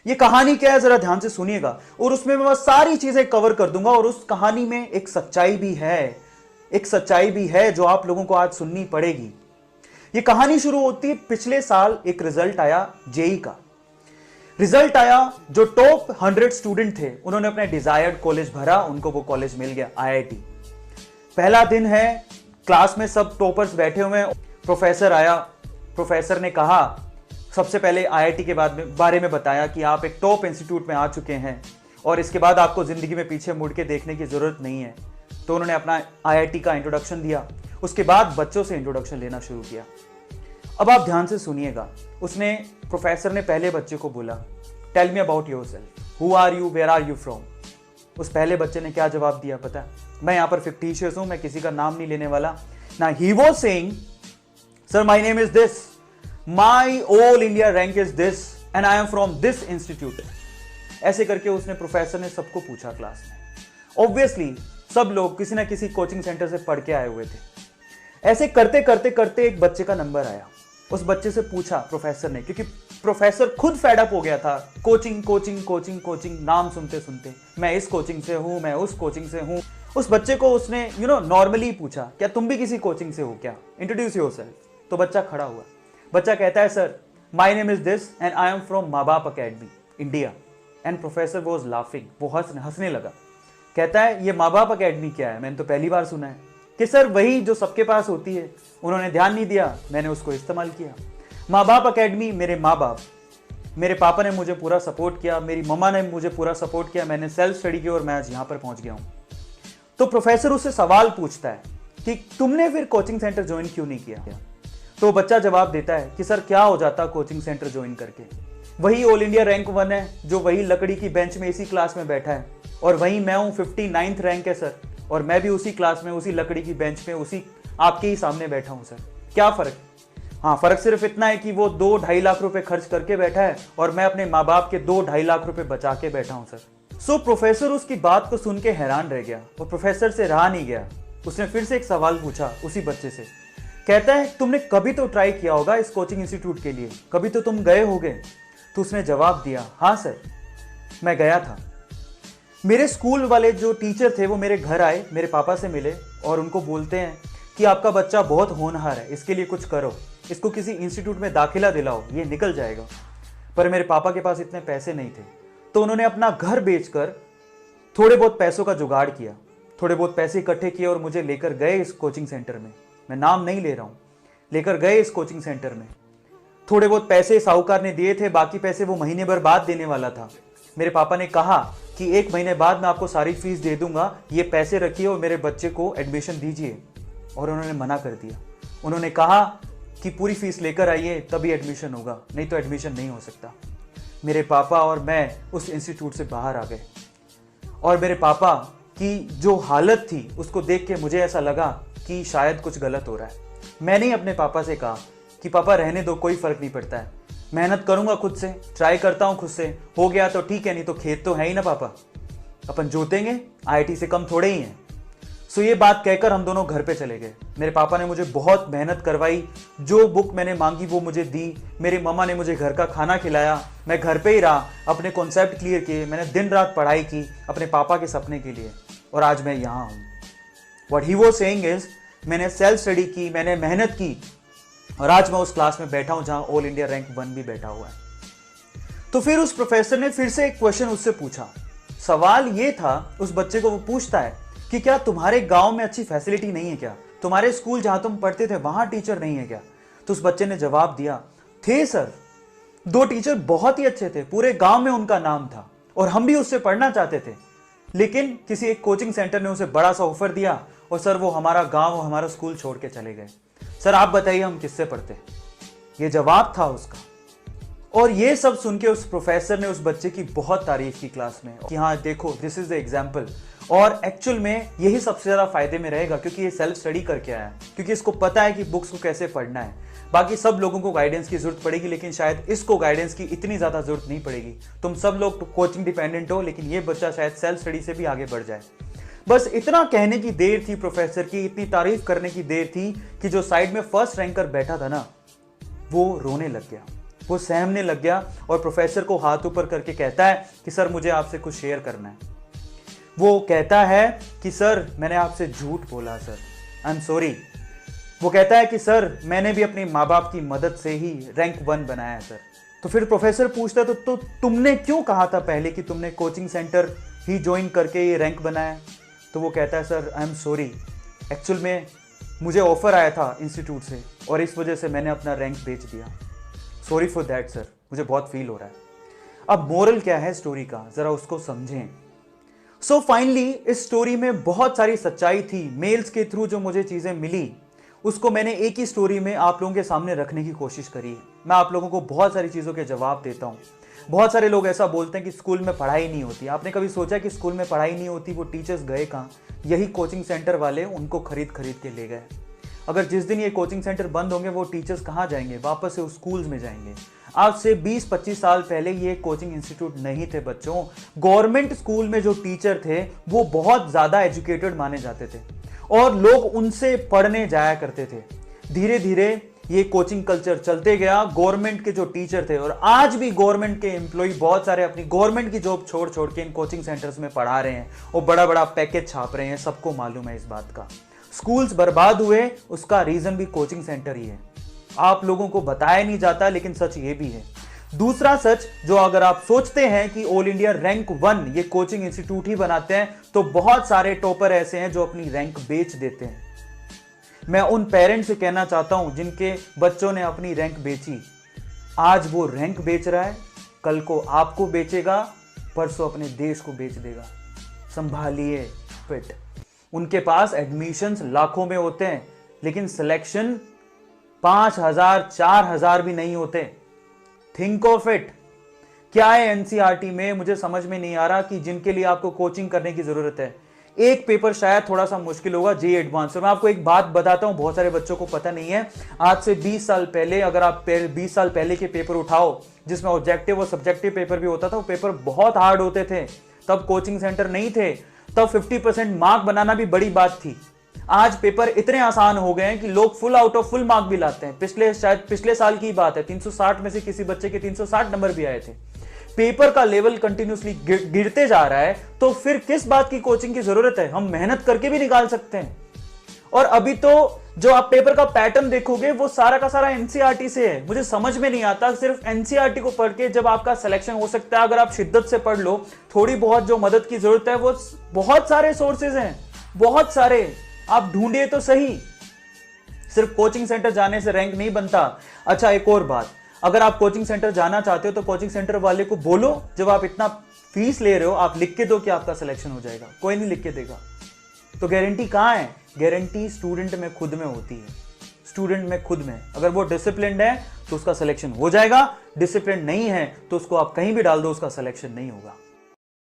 ये कहानी क्या है जरा ध्यान से सुनिएगा, और उसमें मैं सारी चीजें कवर कर दूंगा। और उस कहानी में एक सच्चाई भी है, एक सच्चाई भी है जो आप लोगों को आज सुननी पड़ेगी। ये कहानी शुरू होती है पिछले साल एक रिजल्ट आया जेई का। रिजल्ट आया, जो टॉप 100 स्टूडेंट थे उन्होंने अपने डिजायर्ड कॉलेज भरा, उनको वो कॉलेज मिल गया, आईआईटी। पहला दिन है, क्लास में सब टॉपर्स बैठे हुए हैं। प्रोफेसर आया, प्रोफेसर ने कहा, सबसे पहले आईआईटी के बारे में बताया कि आप एक टॉप इंस्टीट्यूट में आ चुके हैं और इसके बाद आपको जिंदगी में पीछे मुड़ के देखने की जरूरत नहीं है। तो उन्होंने अपना आईआईटी का इंट्रोडक्शन दिया। उसके बाद बच्चों से इंट्रोडक्शन लेना शुरू किया। अब आप ध्यान से सुनिएगा। प्रोफेसर ने पहले बच्चे को बोला, tell me about yourself, who are you, where are you from. उस पहले बच्चे ने क्या जवाब दिया पता है? मैं यहां पर फिक्टिशियस हूं, मैं किसी का नाम नहीं लेने वाला ना। He was saying, sir my name is this, my all India rank is this and I am from this institute. ऐसे करके उसने, प्रोफेसर ने सबको पूछा क्लास में। ऑब्वियसली सब लोग किसी ना किसी कोचिंग सेंटर से पढ़ के आए हुए थे। ऐसे करते करते करते एक बच्चे का नंबर आया। उस बच्चे से पूछा प्रोफेसर ने, क्योंकि प्रोफेसर खुद फेड अप हो गया था कोचिंग कोचिंग कोचिंग कोचिंग नाम सुनते सुनते। मैं इस कोचिंग से हूं, मैं उस कोचिंग से हूं। उस बच्चे को उसने नॉर्मली पूछा, क्या तुम भी किसी कोचिंग से हो क्या, इंट्रोड्यूस योरसेल्फ। तो बच्चा खड़ा हुआ। बच्चा कहता है, sir my name is this and I am from माँ बाप academy India. And professor was laughing, वो हंसने लगा। कहता है, ये माँ बाप अकेडमी क्या है, मैंने तो पहली बार सुना है। कि सर वही जो सबके पास होती है, उन्होंने ध्यान नहीं दिया, मैंने उसको इस्तेमाल किया। माँ बाप अकेडमी, मेरे माँ बाप, मेरे पापा ने मुझे पूरा सपोर्ट किया, मेरी मम्मा ने मुझे पूरा सपोर्ट किया, मैंने सेल्फ स्टडी की और मैं आज यहाँ पर पहुंच गया हूँ। तो प्रोफेसर उससे सवाल पूछता है कि तुमने फिर कोचिंग सेंटर ज्वाइन क्यों नहीं किया। तो बच्चा जवाब देता है कि सर क्या हो जाता कोचिंग सेंटर ज्वाइन करके, वही ऑल इंडिया रैंक 1 है, जो वही लकड़ी की बेंच में इसी क्लास में बैठा है, और वही मैं हूँ 59th रैंक है सर, और मैं भी उसी क्लास में उसी लकड़ी की बेंच में उसी आपके ही सामने बैठा हूं सर। क्या फर्क? हाँ, फर्क सिर्फ इतना है कि वो 2-2.5 लाख रुपए खर्च करके बैठा है और मैं अपने माँ बाप के 2-2.5 लाख रुपए बचा के बैठा हूं सर। सो प्रोफेसर उसकी बात को सुन के हैरान रह गया और प्रोफेसर से रहा नहीं गया। उसने फिर से एक सवाल पूछा उसी बच्चे से। कहता है, तुमने कभी तो ट्राई किया होगा इस कोचिंग इंस्टीट्यूट के लिए, कभी तो तुम गए होगे। तो उसने जवाब दिया, हाँ सर मैं गया था। मेरे स्कूल वाले जो टीचर थे वो मेरे घर आए, मेरे पापा से मिले और उनको बोलते हैं कि आपका बच्चा बहुत होनहार है, इसके लिए कुछ करो, इसको किसी इंस्टीट्यूट में दाखिला दिलाओ, ये निकल जाएगा। पर मेरे पापा के पास इतने पैसे नहीं थे, तो उन्होंने अपना घर बेचकर थोड़े बहुत पैसों का जुगाड़ किया, थोड़े बहुत पैसे इकट्ठे किए और मुझे लेकर गए इस कोचिंग सेंटर में। मैं नाम नहीं ले रहा हूँ, लेकर गए इस कोचिंग सेंटर में। थोड़े बहुत पैसे साहूकार ने दिए थे, बाकी पैसे वो महीने भर बाद देने वाला था। मेरे पापा ने कहा कि 1 महीने बाद मैं आपको सारी फीस दे दूंगा, ये पैसे रखिए और मेरे बच्चे को एडमिशन दीजिए। और उन्होंने मना कर दिया। उन्होंने कहा कि पूरी फीस लेकर आइए तभी एडमिशन होगा, नहीं तो एडमिशन नहीं हो सकता। मेरे पापा और मैं उस इंस्टीट्यूट से बाहर आ गए और मेरे पापा की जो हालत थी उसको देख के मुझे ऐसा लगा कि शायद कुछ गलत हो रहा है। मैंने ही अपने पापा से कहा कि पापा रहने दो, कोई फर्क नहीं पड़ता है, मेहनत करूंगा खुद से, ट्राई करता हूं खुद से, हो गया तो ठीक है, नहीं तो खेत तो है ही ना पापा, अपन जोतेंगे, आईआईटी से कम थोड़े ही हैं। सो ये बात कहकर हम दोनों घर पे चले गए। मेरे पापा ने मुझे बहुत मेहनत करवाई, जो बुक मैंने मांगी वो मुझे दी, मेरी मम्मा ने मुझे घर का खाना खिलाया, मैं घर पे ही रहा, अपने कॉन्सेप्ट क्लियर किए, मैंने दिन रात पढ़ाई की अपने पापा के सपने के लिए, और आज मैं यहाँ हूँ। What he was saying is, मैंने सेल्फ स्टडी की, मैंने मेहनत की, और आज मैं उस क्लास में बैठा हूं जहां ऑल इंडिया रैंक 1 भी बैठा हुआ है। तो फिर उस प्रोफेसर ने फिर से एक क्वेश्चन उससे पूछा। सवाल ये था, उस बच्चे को वो पूछता है कि क्या तुम्हारे गांव में अच्छी फैसिलिटी नहीं है क्या, तुम्हारे स्कूल जहां तुम पढ़ते थे वहां टीचर नहीं है क्या। तो उस बच्चे ने जवाब दिया, थे सर, 2 टीचर बहुत ही अच्छे थे, पूरे गांव में उनका नाम था और हम भी उससे पढ़ना चाहते थे, लेकिन किसी एक कोचिंग सेंटर ने उसे बड़ा सा ऑफर दिया और सर वो हमारा गांव, हमारा स्कूल छोड़ के चले गए। सर आप बताइए हम किससे पढ़ते। ये जवाब था उसका। और ये सब सुन के उस प्रोफेसर ने उस बच्चे की बहुत तारीफ की क्लास में कि हाँ देखो, दिस इज द एग्जाम्पल। और एक्चुअल में यही सबसे ज्यादा फायदे में रहेगा, क्योंकि ये सेल्फ स्टडी करके आया है, क्योंकि इसको पता है कि बुक्स को कैसे पढ़ना है। बाकी सब लोगों को गाइडेंस की जरूरत पड़ेगी, लेकिन शायद इसको गाइडेंस की इतनी ज्यादा जरूरत नहीं पड़ेगी। तुम सब लोग कोचिंग डिपेंडेंट हो, लेकिन ये बच्चा शायद सेल्फ स्टडी से भी आगे बढ़ जाए। बस इतना कहने की देर थी प्रोफेसर की, इतनी तारीफ करने की देर थी कि जो साइड में फर्स्ट रैंकर बैठा था ना, वो रोने लग गया। वो सहमने लग गया और प्रोफेसर को हाथ ऊपर करके कहता है कि सर मुझे आपसे कुछ शेयर करना है। वो कहता है कि सर मैंने आपसे झूठ बोला सर, आई एम सॉरी। वो कहता है कि सर मैंने भी अपने माँ बाप की मदद से ही रैंक 1 बनाया है सर। तो फिर प्रोफेसर पूछता है तो तुमने क्यों कहा था पहले कि तुमने कोचिंग सेंटर ही ज्वाइन करके ये रैंक बनाया? तो वो कहता है sir I am sorry, actual में मुझे ऑफर आया था इंस्टीट्यूट से और इस वजह से मैंने अपना रैंक बेच दिया, सॉरी फॉर दैट सर, मुझे बहुत फील हो रहा है। अब मोरल क्या है स्टोरी का, जरा उसको समझें। सो फाइनली इस स्टोरी में बहुत सारी सच्चाई थी। मेल्स के थ्रू जो मुझे चीजें मिली उसको मैंने एक ही स्टोरी में आप लोगों के सामने रखने की कोशिश करी है। मैं आप लोगों को बहुत सारी चीज़ों के जवाब देता हूँ। बहुत सारे लोग ऐसा बोलते हैं कि स्कूल में पढ़ाई नहीं होती। आपने कभी सोचा कि स्कूल में पढ़ाई नहीं होती, वो टीचर्स गए कहाँ? यही कोचिंग सेंटर वाले उनको खरीद के ले गए। अगर जिस दिन ये कोचिंग सेंटर बंद होंगे वो टीचर्स कहाँ जाएंगे? वापस से उस स्कूल्स में जाएंगे। आज से 20-25 साल पहले ये कोचिंग इंस्टीट्यूट नहीं थे बच्चों। गवर्नमेंट स्कूल में जो टीचर थे वो बहुत ज़्यादा एजुकेटेड माने जाते थे और लोग उनसे पढ़ने जाया करते थे। धीरे धीरे ये कोचिंग कल्चर चलते गया। गवर्नमेंट के जो टीचर थे और आज भी गवर्नमेंट के एम्प्लॉय बहुत सारे अपनी गवर्नमेंट की जॉब छोड़ के इन कोचिंग सेंटर्स में पढ़ा रहे हैं और बड़ा बड़ा पैकेज छाप रहे हैं। सबको मालूम है इस बात का। स्कूल्स बर्बाद हुए उसका रीजन भी कोचिंग सेंटर ही है। आप लोगों को बताया नहीं जाता लेकिन सच ये भी है। दूसरा सच जो अगर आप सोचते हैं कि ऑल इंडिया रैंक 1 ये कोचिंग इंस्टीट्यूट ही बनाते हैं तो बहुत सारे टॉपर ऐसे हैं जो अपनी रैंक बेच देते हैं। मैं उन पेरेंट्स से कहना चाहता हूं जिनके बच्चों ने अपनी रैंक बेची, आज वो रैंक बेच रहा है, कल को आपको बेचेगा, परसों अपने देश को बेच देगा। संभालिए फिट। उनके पास एडमिशंस लाखों में होते हैं लेकिन सिलेक्शन 5,000 4,000 भी नहीं होते। Think of it. क्या है एनसीईआरटी में, मुझे समझ में नहीं आ रहा कि जिनके लिए आपको कोचिंग करने की जरूरत है। एक पेपर शायद थोड़ा सा मुश्किल होगा, जे एडवांस। मैं आपको एक बात बताता हूं, बहुत सारे बच्चों को पता नहीं है। आज से 20 साल पहले अगर आप 20 साल पहले के पेपर उठाओ जिसमें ऑब्जेक्टिव और सब्जेक्टिव पेपर भी होता था, वो पेपर बहुत हार्ड होते थे। तब कोचिंग सेंटर नहीं थे, तब 50% मार्क बनाना भी बड़ी बात थी। आज पेपर इतने आसान हो गए हैं कि लोग full out of full mark भी लाते हैं। पिछले साल की बात है, 360 में से किसी बच्चे के 360 नंबर भी आए थे। पेपर का लेवल कंटिन्यूसली गिरते जा रहा है तो फिर किस बात की कोचिंग की जरूरत है? हम मेहनत करके भी निकाल सकते हैं। और अभी तो जो आप पेपर का पैटर्न देखोगे वो सारा का सारा एनसीईआरटी से है। मुझे समझ में नहीं आता सिर्फ एनसीईआरटी को पढ़ के जब आपका सिलेक्शन हो सकता है। अगर आप शिद्दत से पढ़ लो, थोड़ी बहुत जो मदद की जरूरत है वो बहुत सारे सोर्सेज हैं, बहुत सारे। आप ढूंढिए तो सही। सिर्फ कोचिंग सेंटर जाने से रैंक नहीं बनता। अच्छा एक और बात, अगर आप कोचिंग सेंटर जाना चाहते हो तो कोचिंग सेंटर वाले को बोलो जब आप इतना फीस ले रहे हो आप लिख के दो कि आपका सिलेक्शन हो जाएगा। कोई नहीं लिख के देगा। तो गारंटी कहां है? गारंटी स्टूडेंट में खुद में होती है। स्टूडेंट में खुद में। अगर वो डिसिप्लिन्ड है तो उसका सिलेक्शन हो जाएगा, डिसिप्लिन नहीं है तो उसको आप कहीं भी डाल दो, उसका सिलेक्शन नहीं होगा।